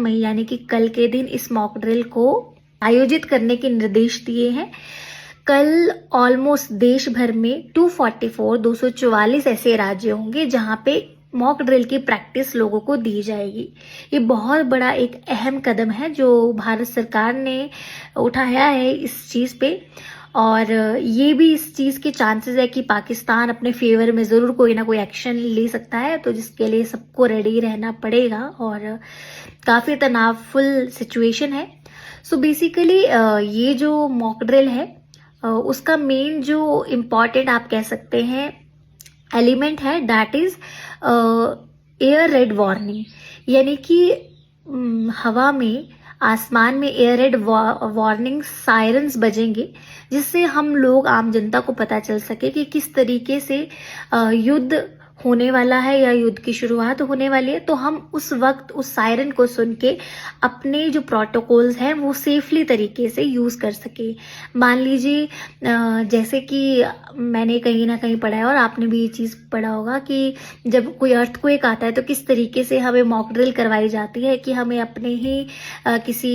मई यानी कि कल के दिन इस मॉक ड्रिल को आयोजित करने के निर्देश दिए हैं। कल ऑलमोस्ट देश भर में 244 ऐसे राज्य होंगे जहां पे मॉक ड्रिल की प्रैक्टिस लोगों को दी जाएगी। ये बहुत बड़ा एक अहम कदम है जो भारत सरकार ने उठाया है इस चीज पे, और ये भी इस चीज के चांसेस है कि पाकिस्तान अपने फेवर में जरूर कोई ना कोई एक्शन ले सकता है, तो जिसके लिए सबको रेडी रहना पड़ेगा और काफी तनावफुल सिचुएशन है। सो बेसिकली ये जो मॉक ड्रिल है उसका मेन जो इम्पॉर्टेंट आप कह सकते हैं एलिमेंट है, that is air red warning, यानी कि हवा में, आसमान में एयर रेड वार्निंग सायरन्स बजेंगे, जिससे हम लोग आम जनता को पता चल सके कि किस तरीके से युद्ध होने वाला है या युद्ध की शुरुआत होने वाली है। तो हम उस वक्त उस सायरन को सुन के अपने जो प्रोटोकॉल्स हैं वो सेफली तरीके से यूज कर सके। मान लीजिए जैसे कि मैंने कहीं ना कहीं पढ़ा है और आपने भी ये चीज पढ़ा होगा कि जब कोई अर्थक्वेक आता है तो किस तरीके से हमें मॉक ड्रिल करवाई जाती है कि हमें अपने ही किसी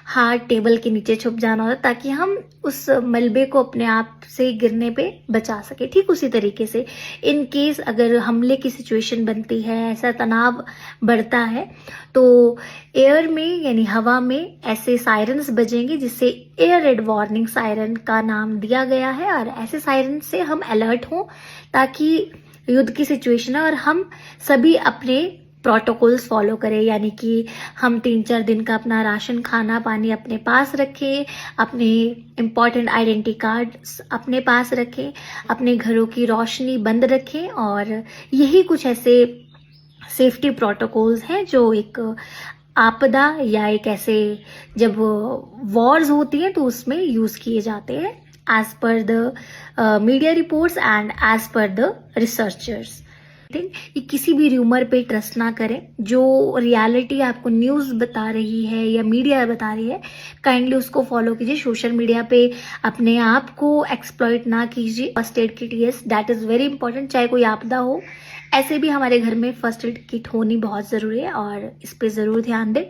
हार्ड टेबल के नीचे छुप जाना होता ताकि हम उस मलबे को अपने आप से गिरने पे बचा सके। ठीक उसी तरीके से इन केस अगर हमले की सिचुएशन बनती है, ऐसा तनाव बढ़ता है, तो एयर में यानी हवा में ऐसे सायरन्स बजेंगे जिससे एयर रेड वार्निंग सायरन का नाम दिया गया है। और ऐसे सायरन से हम अलर्ट हों ताकि युद्ध की सिचुएशन है और हम सभी अपने प्रोटोकॉल्स फॉलो करें, यानी कि हम 3-4 दिन का अपना राशन, खाना, पानी अपने पास रखें, अपने इम्पॉर्टेंट आइडेंटिटी कार्ड अपने पास रखें, अपने घरों की रोशनी बंद रखें, और यही कुछ ऐसे सेफ्टी प्रोटोकॉल्स हैं जो एक आपदा या एक ऐसे जब वॉर्स होती हैं तो उसमें यूज किए जाते हैं as per the media reports and as per the researchers. ये किसी भी रूमर पे ट्रस्ट ना करें। जो रियलिटी आपको न्यूज बता रही है या मीडिया बता रही है, काइंडली उसको फॉलो कीजिए। सोशल मीडिया पे अपने आप को एक्सप्लॉइट ना कीजिए। First aid kit, yes, that is very important. चाहे कोई आपदा हो, ऐसे भी हमारे घर में फर्स्ट एड किट होनी बहुत जरूरी है और इस पे जरूर ध्यान दें।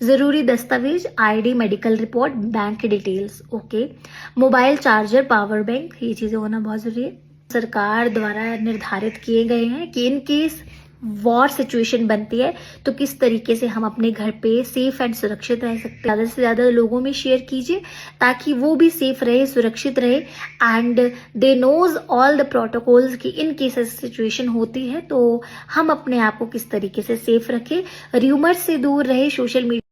जरूरी दस्तावेज, ID, medical report, bank details, okay, mobile charger, power bank, ये चीजें होना बहुत जरूरी है। सरकार द्वारा निर्धारित किए गए हैं कि इन केस वॉर सिचुएशन बनती है तो किस तरीके से हम अपने घर पे सेफ एंड सुरक्षित रह सकते हैं। ज्यादा से ज्यादा लोगों में शेयर कीजिए ताकि वो भी सेफ रहे, सुरक्षित रहे, and they knows all the protocols कि इन केस सिचुएशन होती है तो हम अपने आप को किस तरीके से सेफ रखें, र्यूमर से दूर रहे, सोशल मीडिया